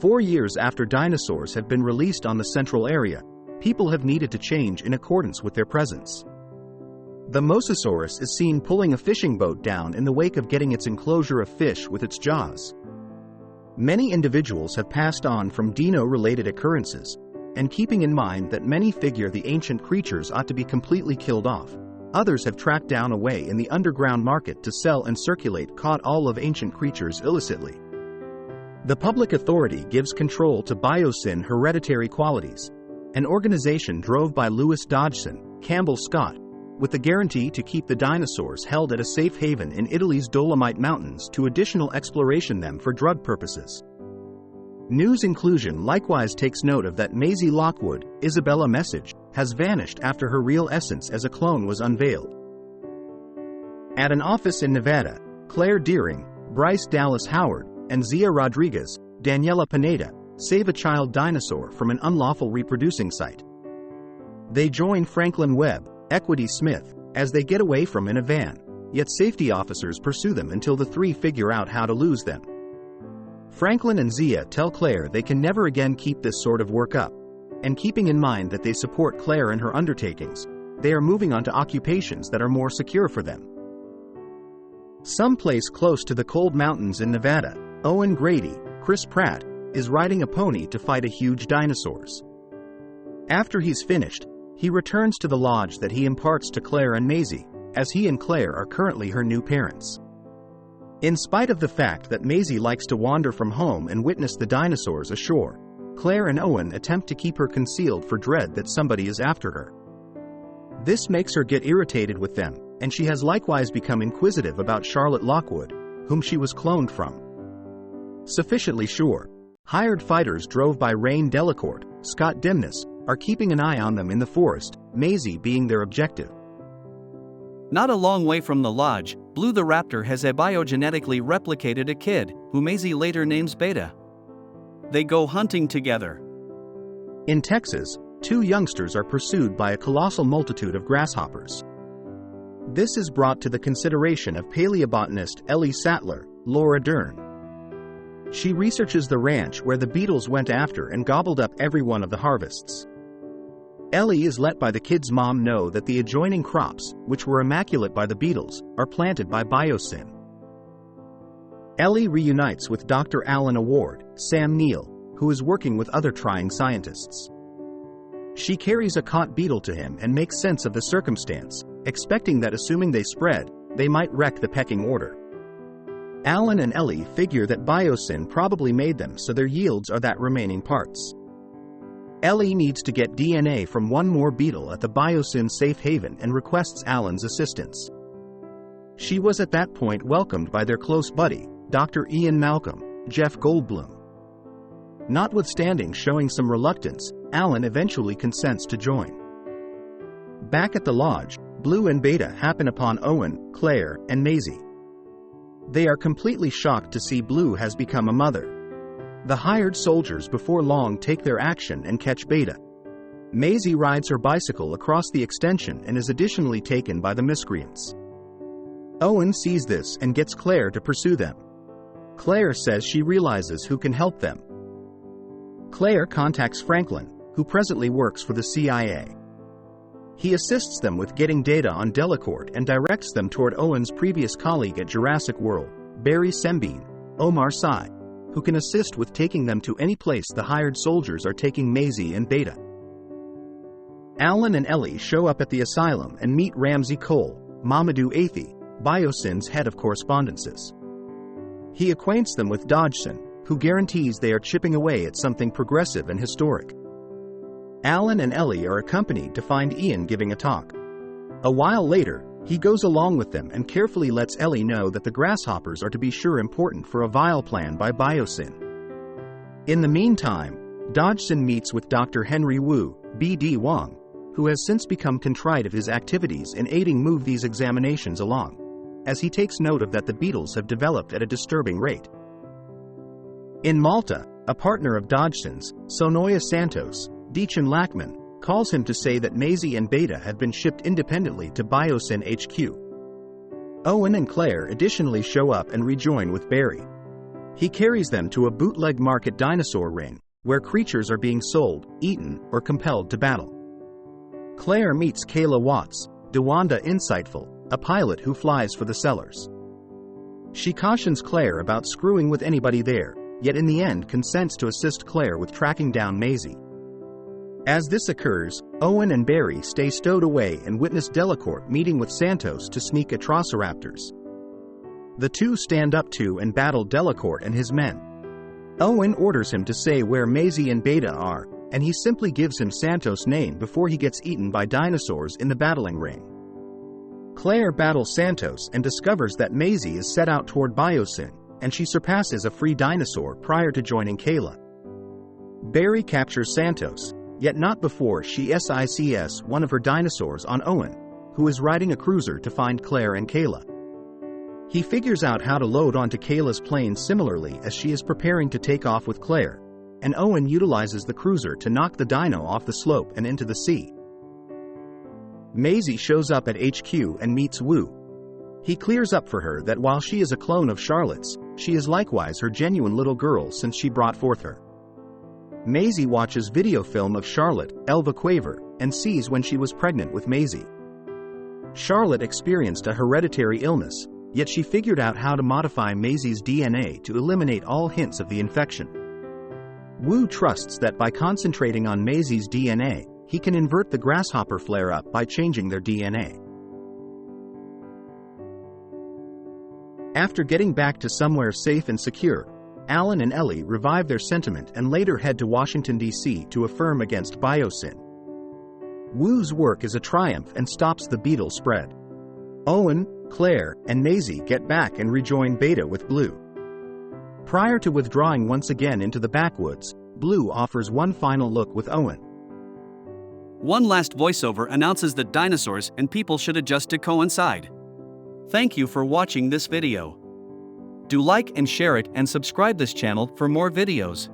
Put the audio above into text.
4 years after dinosaurs have been released on the central area, people have needed to change in accordance with their presence. The Mosasaurus is seen pulling a fishing boat down in the wake of getting its enclosure of fish with its jaws. Many individuals have passed on from dino-related occurrences, and keeping in mind that many figure the ancient creatures ought to be completely killed off, others have tracked down a way in the underground market to sell and circulate caught all of ancient creatures illicitly. The public authority gives control to Biosyn Hereditary Qualities, an organization drove by Lewis Dodgson, Campbell Scott, with the guarantee to keep the dinosaurs held at a safe haven in Italy's Dolomite Mountains to additional exploration them for drug purposes. News Inclusion likewise takes note of that Maisie Lockwood, Isabella Message, has vanished after her real essence as a clone was unveiled. At an office in Nevada, Claire Deering, Bryce Dallas Howard, and Zia Rodriguez, Daniela Pineda, save a child dinosaur from an unlawful reproducing site. They join Franklin Webb, Equity Smith, as they get away from in a van, yet safety officers pursue them until the three figure out how to lose them. Franklin and Zia tell Claire they can never again keep this sort of work up, and keeping in mind that they support Claire in her undertakings, they are moving on to occupations that are more secure for them. Someplace close to the cold mountains in Nevada, Owen Grady, Chris Pratt, is riding a pony to fight a huge dinosaurs. After he's finished, he returns to the lodge that he imparts to Claire and Maisie, as he and Claire are currently her new parents. In spite of the fact that Maisie likes to wander from home and witness the dinosaurs ashore, Claire and Owen attempt to keep her concealed for dread that somebody is after her. This makes her get irritated with them, and she has likewise become inquisitive about Charlotte Lockwood, whom she was cloned from. Sufficiently sure, hired fighters drove by Rain Delacourt, Scott Dimness, are keeping an eye on them in the forest, Maisie being their objective. Not a long way from the lodge, Blue the raptor has abiogenetically replicated a kid, who Maisie later names Beta. They go hunting together. In Texas, 2 youngsters are pursued by a colossal multitude of grasshoppers. This is brought to the consideration of paleobotanist Ellie Sattler, Laura Dern. She researches the ranch where the beetles went after and gobbled up every one of the harvests. Ellie is let by the kids' mom know that the adjoining crops, which were immaculate by the beetles, are planted by Biosyn. Ellie reunites with Dr. Alan Award, Sam Neill, who is working with other trying scientists. She carries a caught beetle to him and makes sense of the circumstance, expecting that assuming they spread, they might wreck the pecking order. Alan and Ellie figure that Biosyn probably made them, so their yields are that remaining parts. Ellie needs to get DNA from one more beetle at the Biosyn safe haven and requests Alan's assistance. She was at that point welcomed by their close buddy, Dr. Ian Malcolm, Jeff Goldblum. Notwithstanding showing some reluctance, Alan eventually consents to join. Back at the lodge, Blue and Beta happen upon Owen, Claire, and Maisie. They are completely shocked to see Blue has become a mother. The hired soldiers before long take their action and catch Beta. Maisie rides her bicycle across the extension and is additionally taken by the miscreants. Owen sees this and gets Claire to pursue them. Claire says she realizes who can help them. Claire contacts Franklin, who presently works for the CIA. He assists them with getting data on Delacourt and directs them toward Owen's previous colleague at Jurassic World, Barry Sembine, Omar Sy, who can assist with taking them to any place the hired soldiers are taking Maisie and Beta. Alan and Ellie show up at the asylum and meet Ramsey Cole, Mamadou Athey, Biosyn's head of correspondences. He acquaints them with Dodgson, who guarantees they are chipping away at something progressive and historic. Alan and Ellie are accompanied to find Ian giving a talk. A while later, he goes along with them and carefully lets Ellie know that the grasshoppers are to be sure important for a vile plan by Biosyn. In the meantime, Dodgson meets with Dr. Henry Wu, B.D. Wong, who has since become contrite of his activities in aiding move these examinations along, as he takes note of that the beetles have developed at a disturbing rate. In Malta, a partner of Dodgson's, Sonoya Santos, Deachin Lackman, calls him to say that Maisie and Beta have been shipped independently to Biosyn HQ. Owen and Claire additionally show up and rejoin with Barry. He carries them to a bootleg market dinosaur ring, where creatures are being sold, eaten, or compelled to battle. Claire meets Kayla Watts, DeWanda Insightful, a pilot who flies for the sellers. She cautions Claire about screwing with anybody there, yet in the end consents to assist Claire with tracking down Maisie. As this occurs, Owen and Barry stay stowed away and witness Delacourt meeting with Santos to sneak Atrociraptors. The two stand up to and battle Delacourt and his men. Owen orders him to say where Maisie and Beta are, and he simply gives him Santos' name before he gets eaten by dinosaurs in the battling ring. Claire battles Santos and discovers that Maisie is set out toward Biosyn, and she surpasses a free dinosaur prior to joining Kayla. Barry captures Santos, yet not before she SICs one of her dinosaurs on Owen, who is riding a cruiser to find Claire and Kayla. He figures out how to load onto Kayla's plane similarly as she is preparing to take off with Claire, and Owen utilizes the cruiser to knock the dino off the slope and into the sea. Maisie shows up at HQ and meets Wu. He clears up for her that while she is a clone of Charlotte's, she is likewise her genuine little girl since she brought forth her. Maisie watches video film of Charlotte, Elva Quaver, and sees when she was pregnant with Maisie. Charlotte experienced a hereditary illness, yet she figured out how to modify Maisie's DNA to eliminate all hints of the infection. Wu trusts that by concentrating on Maisie's DNA, he can invert the grasshopper flare-up by changing their DNA. After getting back to somewhere safe and secure, Alan and Ellie revive their sentiment and later head to Washington, D.C. to affirm against Biosyn. Wu's work is a triumph and stops the beetle spread. Owen, Claire, and Maisie get back and rejoin Beta with Blue. Prior to withdrawing once again into the backwoods, Blue offers one final look with Owen. One last voiceover announces that dinosaurs and people should adjust to coincide. Thank you for watching this video. Do like and share it and subscribe this channel for more videos.